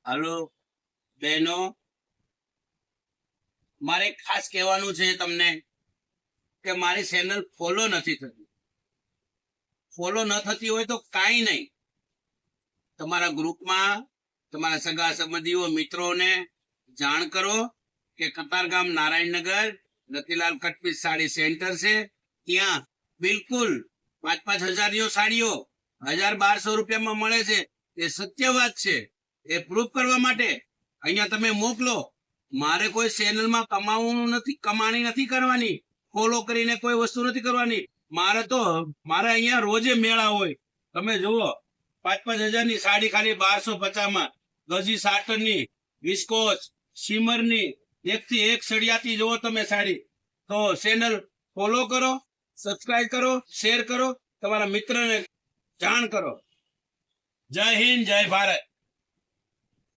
હાલો બહેનો, મારે ખાસ કહેવાનું છે તમને કે મારી ચેનલ ફોલો નથી થતી. ફોલો ન થતી હોય તો કાંઈ નહીં, તમારા ગ્રુપમાં તમારા સગા સંબંધીઓ મિત્રોને જાણ કરો કે કતારગામ નારાયણનગર રતિલાલ કટપીસ સાડી સેન્ટર છે. ત્યાં બિલકુલ 5-5 હજારની સાડીઓ 1,000-1,200 રૂપિયામાં મળે છે. એ સત્ય વાત છે. એ પ્રૂફ કરવા માટે અહીંયા તમે મોકલો. મારે કોઈ ચેનલમાં કમાવાનું નથી, કમાણી નથી કરવાની, ફોલો કરીને કોઈ વસ્તુ નથી કરવાની. મારે અહીંયા રોજે મેળા હોય. તમે જુઓ 5-5 હજારની સાડી ખાલી 1250માં, ગજી સાટનની, વિસ્કોસ, શિમરની, એકથી એક સળિયાતી જુઓ તમે સાડી. તો ચેનલ ફોલો કરો, સબસ્ક્રાઇબ કરો, શેર કરો, તમારા મિત્રને જાણ કરો. જય હિન્દ, જય ભારત.